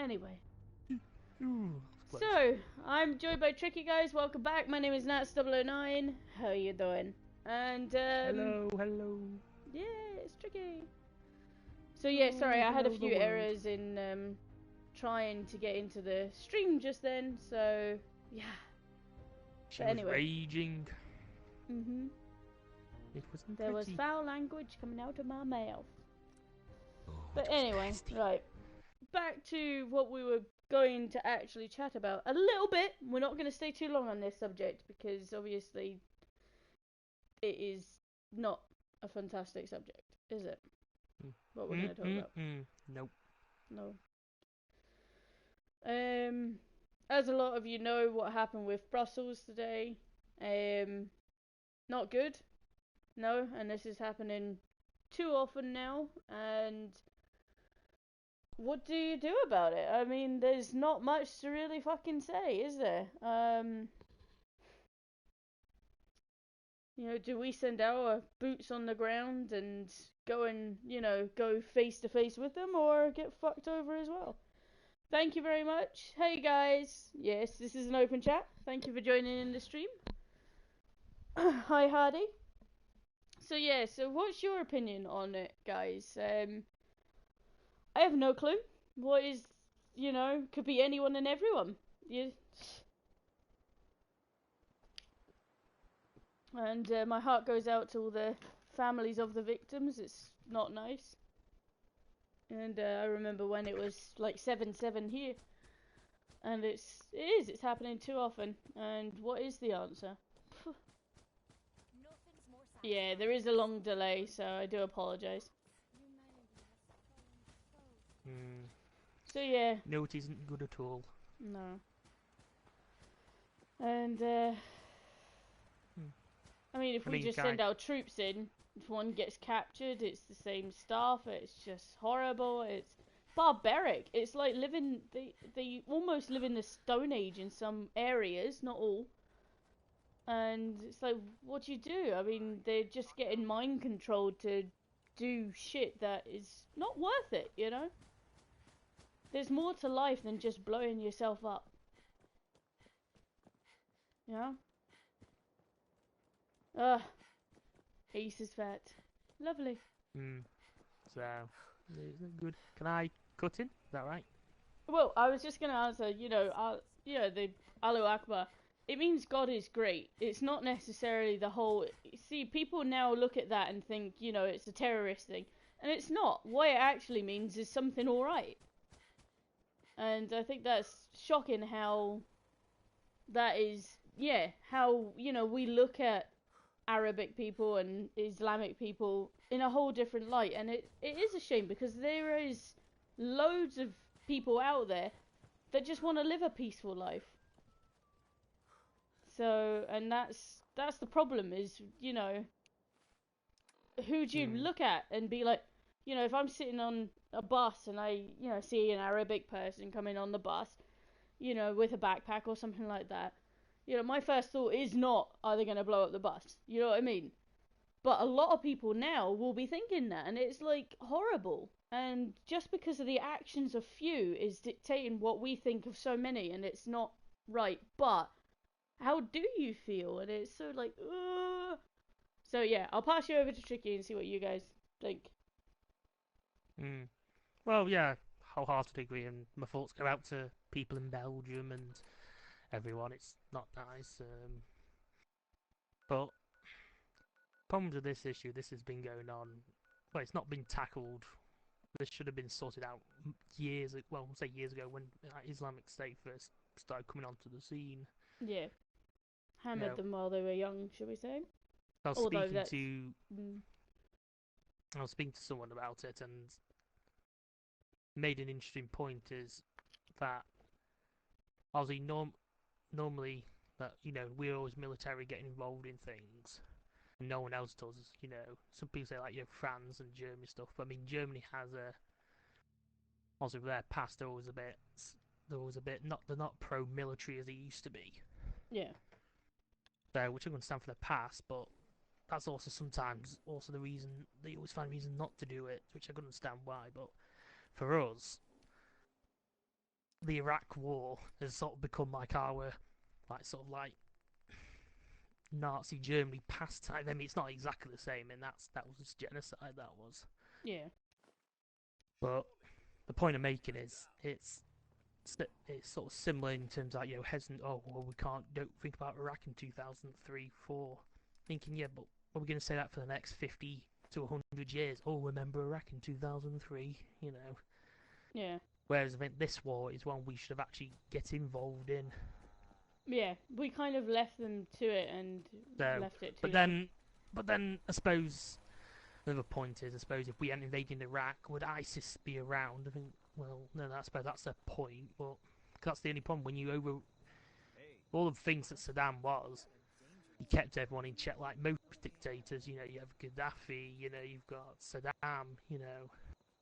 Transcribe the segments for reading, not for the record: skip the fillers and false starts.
Anyway. Ooh, So, I'm joined by Tricky Guys. Welcome back. My name is Nats009. How you doing? And, hello. yeah, it's Tricky. So, yeah, sorry, I had a few errors in, trying to get into the stream just then, so, yeah. She But was anyway. raging. Mm-hmm. It wasn't There was pretty. foul language coming out of my mouth. Oh, But it was anyway, nasty. right. Back to what we were going to actually chat about a little bit. We're not going to stay too long on this subject because obviously it is not a fantastic subject, is it? What we're going to talk about? Nope. No. As a lot of you know, what happened with Brussels today, not good. No, and this is happening too often now. And what do you do about it? I mean, there's not much to really fucking say, is there? Do we send our boots on the ground and go and, go face to face with them or get fucked over as well? Thank you very much. Hey guys. Yes, this is an open chat. Thank you for joining in the stream. Hi Hardy. So what's your opinion on it, guys? I have no clue. What is, could be anyone and everyone. Yeah. And my heart goes out to all the families of the victims. It's not nice. And I remember when it was like 7-7 here. And it's happening too often. And what is the answer? Yeah, there is a long delay, so I do apologise. So yeah. No, it isn't good at all. No. And I mean, if we just send our troops in, if one gets captured, it's the same stuff. It's just horrible. It's barbaric. It's like living. They almost live in the Stone Age in some areas, not all. And it's like, what do you do? I mean, they're just getting mind controlled to do shit that is not worth it. There's more to life than just blowing yourself up. Yeah. Ugh. Ace is fat. Lovely. So, is it good? Can I cut in? Is that right? Well, I was just gonna answer. The Allahu Akbar. It means God is great. It's not necessarily the whole. See, people now look at that and think, it's a terrorist thing, and it's not. What it actually means is something all right. And I think that's shocking how that is. Yeah, how we look at Arabic people and Islamic people in a whole different light, and it is a shame because there is loads of people out there that just want to live a peaceful life. So, and that's the problem is, who do you look at and be like, if I'm sitting on a bus and I, see an Arabic person coming on the bus, with a backpack or something like that, my first thought is not, are they going to blow up the bus? You know what I mean? But a lot of people now will be thinking that, and it's like horrible. And just because of the actions of few is dictating what we think of so many, and it's not right. But how do you feel? And it's so like, ugh. So yeah, I'll pass you over to Tricky and see what you guys think. Well, yeah, wholeheartedly agree, and my thoughts go out to people in Belgium and everyone. It's not nice, but problems with this issue. This has been going on. Well, it's not been tackled. This should have been sorted out years. Well, say years ago when Islamic State first started coming onto the scene. Yeah, hammered them while they were young, should we say? I was Although speaking to I was speaking to someone about it and made an interesting point is that obviously normally that we're always military getting involved in things and no one else does. Some people say like France and Germany stuff, but I mean Germany has a also their past they're always a bit not they're not pro military as they used to be. Yeah. So which I understand for the past, but that's also sometimes also the reason they always find a reason not to do it, which I can understand why. But for us, the Iraq War has sort of become like our, like sort of like Nazi Germany pastime. I mean, it's not exactly the same, and that was genocide. That was. Yeah. But the point I'm making is it's sort of similar in terms of, you know, hesitant. Oh, well, we don't think about Iraq in 2003, 4. Thinking, yeah, but are we going to say that for the next 50 to 100 years? Oh, remember Iraq in 2003, you know. Yeah. Whereas I think this war is one we should have actually get involved in. Yeah, we kind of left them to it and So, left it too but long. then I suppose another point is, I suppose if we hadn't invaded Iraq, would ISIS be around? I think, well, no, I suppose that's a point, but that's the only problem when you over all of the things that Saddam was. He kept everyone in check, like most dictators. You know, you have Gaddafi. You know, you've got Saddam. You know,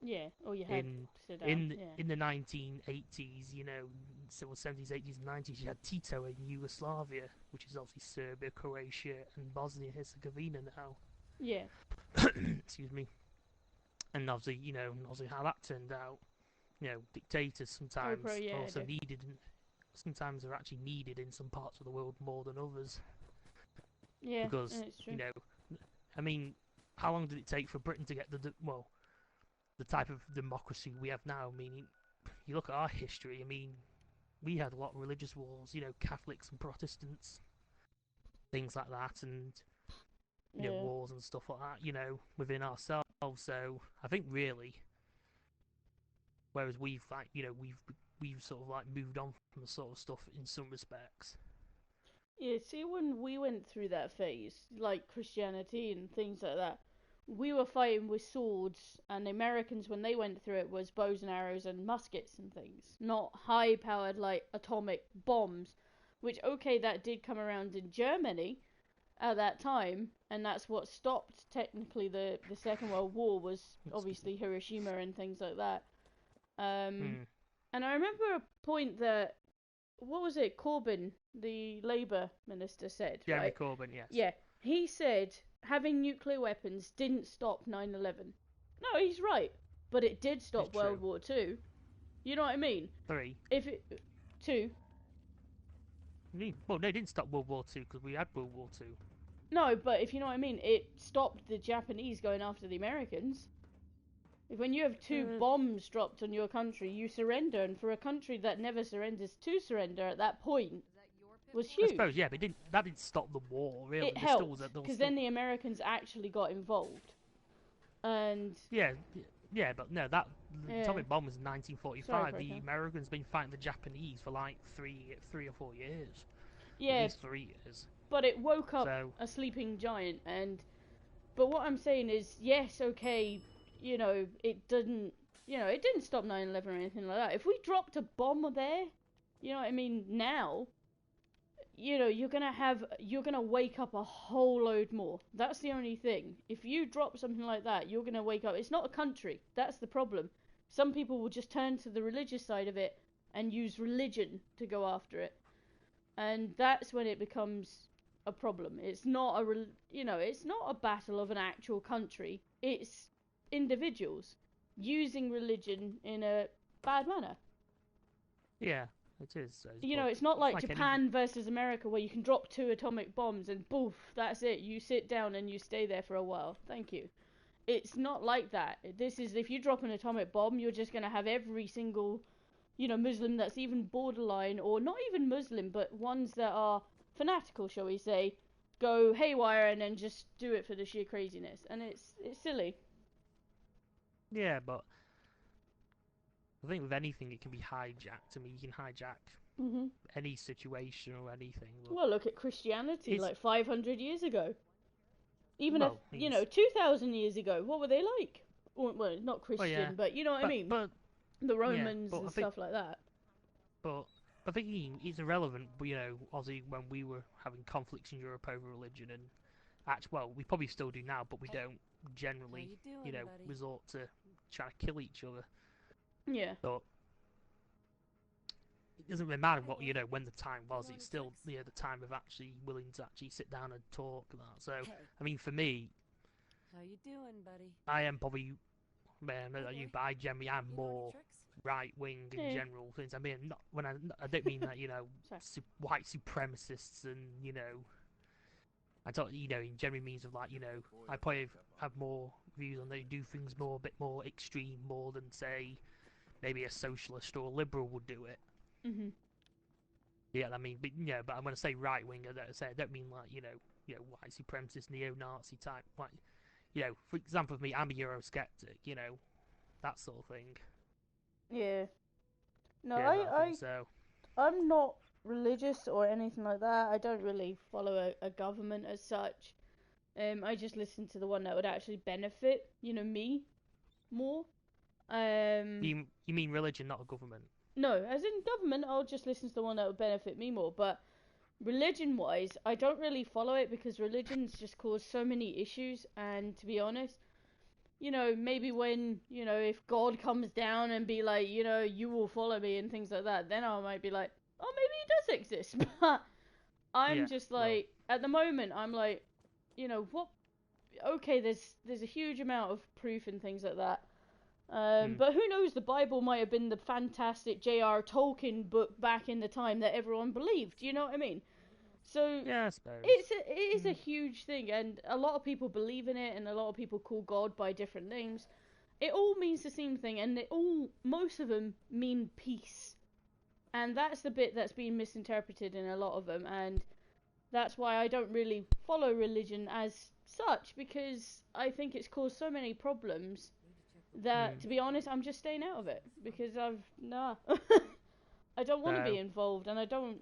Yeah, or you had Saddam. in the 1980s, you know, so 70s, 80s, and 90s, you had Tito in Yugoslavia, which is obviously Serbia, Croatia, and Bosnia and Herzegovina now. Yeah. Excuse me. And obviously, you know, how that turned out. You know, dictators sometimes also needed. Sometimes they're actually needed in some parts of the world more than others. Yeah, because it's true. you know, I mean, how long did it take for Britain to get the type of democracy we have now? I mean, you look at our history. I mean, we had a lot of religious wars. You know, Catholics and Protestants, things like that, and you know, wars and stuff like that. You know, within ourselves. So I think really, whereas we've we've sort of like moved on from the sort of stuff in some respects. Yeah, see, when we went through that phase, like Christianity and things like that, we were fighting with swords, and the Americans, when they went through it, was bows and arrows and muskets and things, not high-powered, like, atomic bombs, which, okay, that did come around in Germany at that time, and that's what stopped, technically, the Second World War, was obviously Hiroshima and things like that. And I remember a point that, what was it, Corbyn, the Labour minister, said, Jeremy right? Corbyn, yes. Yeah, he said having nuclear weapons didn't stop 9/11. No, he's right, but it did stop World War II. You know what I mean? 3. If it 2. Well, no, it didn't stop World War II because we had World War II. No, but if you know what I mean, it stopped the Japanese going after the Americans. When you have 2 bombs dropped on your country, you surrender, and for a country that never surrenders, to surrender at that point was huge. I suppose, yeah, but that didn't stop the war, really. It helped, because then the Americans actually got involved. And yeah, but no, the atomic bomb was in 1945. The Americans been fighting the Japanese for like 3 or 4 years. Yeah, at least 3 years. But it woke up a sleeping giant, but what I'm saying is, yes, okay, you know, it didn't stop 9/11 or anything like that. If we dropped a bomb there, you know what I mean, now, you know, you're gonna wake up a whole load more. That's the only thing. If you drop something like that, you're gonna wake up. It's not a country. That's the problem. Some people will just turn to the religious side of it and use religion to go after it, and that's when it becomes a problem. It's not it's not a battle of an actual country. It's individuals using religion in a bad manner. Yeah, it is. You know, it's not like Japan versus America where you can drop 2 atomic bombs and poof, that's it. You sit down and you stay there for a while. Thank you. It's not like that. This is, if you drop an atomic bomb, you're just going to have every single, you know, Muslim that's even borderline, or not even Muslim, but ones that are fanatical, shall we say, go haywire and then just do it for the sheer craziness. And it's silly. Yeah, but I think with anything it can be hijacked. I mean, you can hijack any situation or anything. Well, look at Christianity, like 500 years ago. Even 2,000 years ago, what were they like? Well, not Christian, but you know what I mean. But the Romans and stuff like that. But I think it's irrelevant. But you know, obviously, when we were having conflicts in Europe over religion, and we probably still do now, but we don't generally, resort to trying to kill each other. Yeah. But it doesn't really matter what when the time was. It's still the time of actually willing to actually sit down and talk about. So I mean, for me, how you doing, buddy? I am probably, man, I generally am more right wing in Yeah. general things. I mean, not when I don't mean that Sorry. white supremacists and I don't in general means of like I probably have more views on they do things more a bit more extreme more than say maybe a socialist or a liberal would do it. Mhm. Yeah, I mean, but but I'm gonna say right wing. I don't mean like white supremacist neo-Nazi type. Like for example, for me, I'm a Eurosceptic. That sort of thing. Yeah. No, Yeah, that thing. So I'm not religious or anything like that. I don't really follow a government as such. I just listen to the one that would actually benefit, me more. Um, you mean religion, not a government? no, as in government, I'll just listen to the one that would benefit me more. But religion-wise, I don't really follow it because religion's just caused so many issues. And to be honest, maybe when, if God comes down and be like, you will follow me and things like that, then I might be like, oh, maybe he does exist. But I'm Yeah. just Well, like, at the moment, I'm like, what? Okay, there's a huge amount of proof and things like that. But who knows? The Bible might have been the fantastic J.R. Tolkien book back in the time that everyone believed. You know what I mean? So yeah, I suppose. it is a huge thing, and a lot of people believe in it, and a lot of people call God by different names. It all means the same thing, and most of them mean peace, and that's the bit that's been misinterpreted in a lot of them, and that's why I don't really follow religion as such, because I think it's caused so many problems that, to be honest, I'm just staying out of it because I don't want to be So involved, and I don't,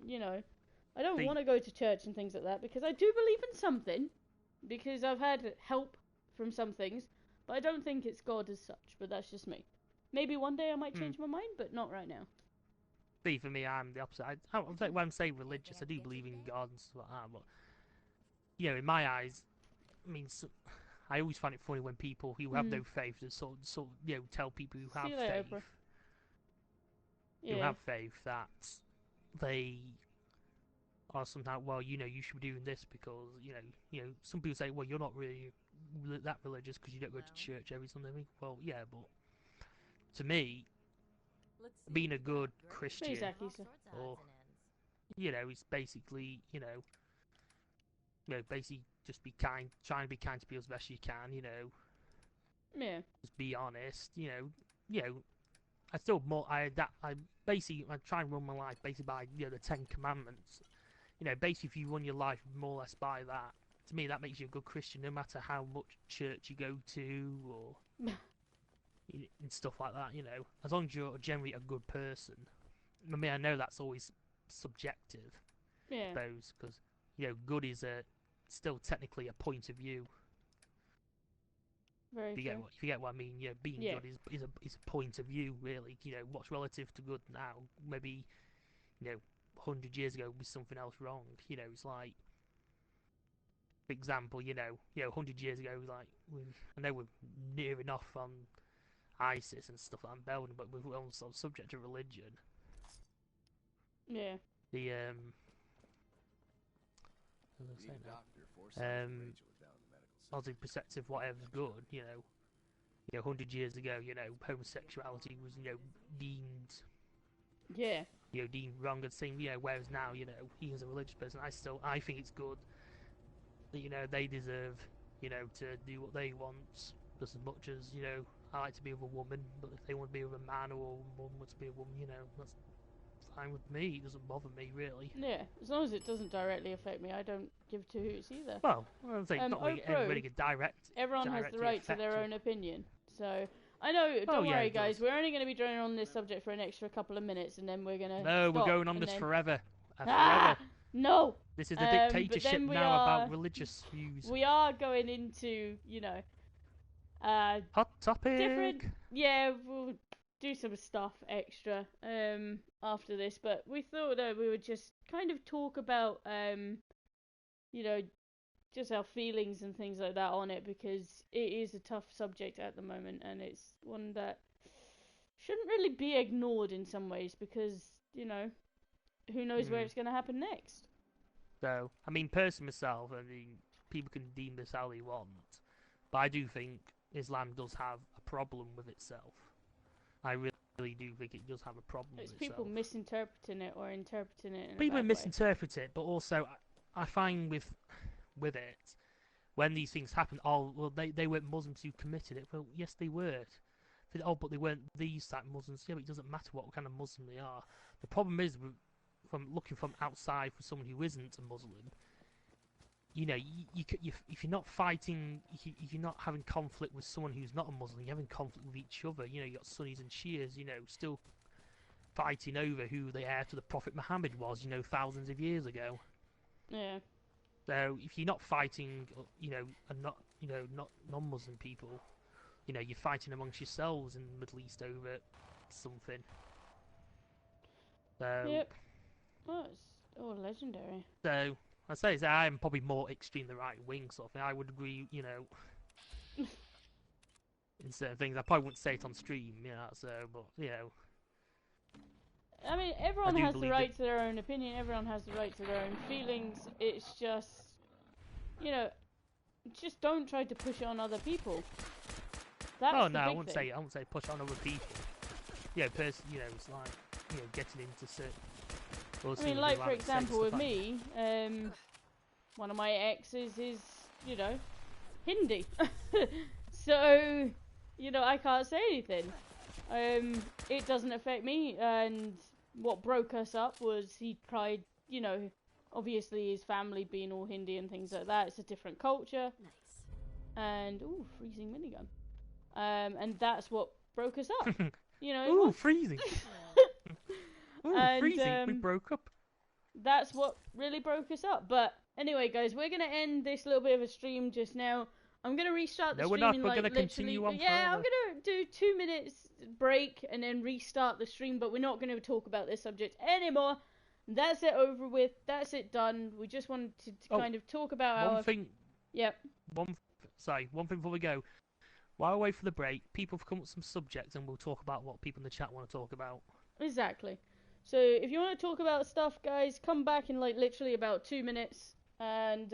I don't the want to go to church and things like that because I do believe in something, because I've had help from some things, but I don't think it's God as such. But that's just me. Maybe one day I might mm, change my mind, but not right now. see for me, I'm the opposite. When I'm saying religious, I do believe in God and stuff like that, but in my eyes, I mean, I always find it funny when people who have no faith just tell people See you later, Oprah. who Yeah. have faith that they are somehow you should be doing this because some people say well you're not really that religious because you don't go to church every Sunday. Well, yeah, but to me, being a good Christian Exactly. So. or it's basically basically just be kind, trying to be kind to people as best you can. Yeah. Just be honest. You know, I still more I basically I try and run my life basically by the Ten Commandments. Basically if you run your life more or less by that, to me that makes you a good Christian, no matter how much church you go to or and stuff like that. As long as you're generally a good person. I mean, I know that's always subjective, Yeah. I suppose, because good is still technically a point of view. Very If you true. get what I mean, being Yeah. good is a point of view, really. What's relative to good now, maybe 100 years ago was something else wrong. It's like, for example, 100 years ago, like I know we're nearing off on ISIS and stuff like that in Belgium, but we're on sort of subject to religion. Yeah. The obviously perspective, whatever's good, 100 years ago, homosexuality was, deemed, Yeah. deemed wrong and thing, whereas now, he as a religious person, I think it's good that, they deserve, to do what they want just as much as, I like to be with a woman, but if they want to be with a man or a woman wants to be a woman, that's fine with me. It doesn't bother me, really. Yeah. As long as it doesn't directly affect me, I don't give two hoots either. Well, I think not really Pro, get direct. everyone has the right to their own opinion. So I know. Oh, Don't yeah, worry, it does. guys. We're only going to be drawing on this subject for an extra couple of minutes, and then we're gonna. No, we're stop, going on this then... forever. Ah! Forever. No. This is the But dictatorship then now about religious views. We are going into, hot topic. different. Yeah, we'll do some stuff extra after this, but we thought that we would just kind of talk about just our feelings and things like that on it, because it is a tough subject at the moment, and it's one that shouldn't really be ignored in some ways, because who knows where it's going to happen next. So, I mean, personally myself, I mean, people can deem this how they want, but I do think Islam does have a problem with itself. I really do think it does have a problem It's with people itself. misinterpreting it or interpreting it in a People bad way. misinterpret it, but also I find with it, when these things happen, oh well, they weren't Muslims who committed it. Well, yes, they were. Oh, but they weren't these type of Muslims. Yeah, but it doesn't matter what kind of Muslim they are. The problem is, from looking from outside for someone who isn't a Muslim, you know, if you're not fighting, if you're not having conflict with someone who's not a Muslim, you're having conflict with each other. You know, you got Sunnis and Shias, you know, still fighting over who the heir to the Prophet Muhammad was, you know, thousands of years ago. Yeah. So if you're not fighting, you know, and not, you know, not non-Muslim people, you know, you're fighting amongst yourselves in the Middle East over something. So, Yep. Oh, it's all legendary. so I say I'm probably more extreme the right wing sort of thing. I would agree, you know, in certain things. I probably wouldn't say it on stream, you know, so, but, you know. I mean, everyone do has the believe right to their own opinion. Everyone has the right to their own feelings. It's just, you know, just don't try to push it on other people. That's Oh, the no, I big wouldn't thing. say push on other people. You know, you know, it's like, you know, getting into certain... I mean, like, for example, with me, one of my exes is, you know, Hindi. So, you know, I can't say anything. It doesn't affect me, and what broke us up was he tried, you know, obviously his family being all Hindi and things like that, it's a different culture. Nice. And, ooh, freezing minigun. And that's what broke us up. You know, it Ooh, was. freezing! Ooh, And, freezing! We broke up. That's what really broke us up. But anyway, guys, we're gonna end this little bit of a stream just now. I'm gonna restart the No, we're stream not. in We're like gonna literally. continue on Yeah, I'm forever. gonna do 2 minutes break and then restart the stream. But we're not gonna talk about this subject anymore. That's it over with. That's it done. We just wanted to kind of talk about One our. thing. Yep. One thing before we go. While we're waiting for the break, people have come up with some subjects, and we'll talk about what people in the chat want to talk about. Exactly. So if you want to talk about stuff, guys, come back in like literally about 2 minutes. And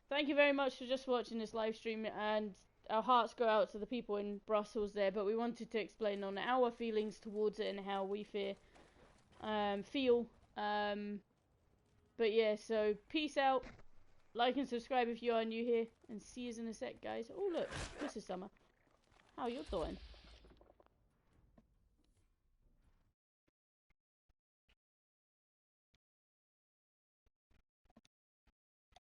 thank you very much for just watching this live stream. And our hearts go out to the people in Brussels there. But we wanted to explain on our feelings towards it and how we feel. But yeah, so peace out. Like and subscribe if you are new here. And see you in a sec, guys. Oh look, this is Summer. How you doing?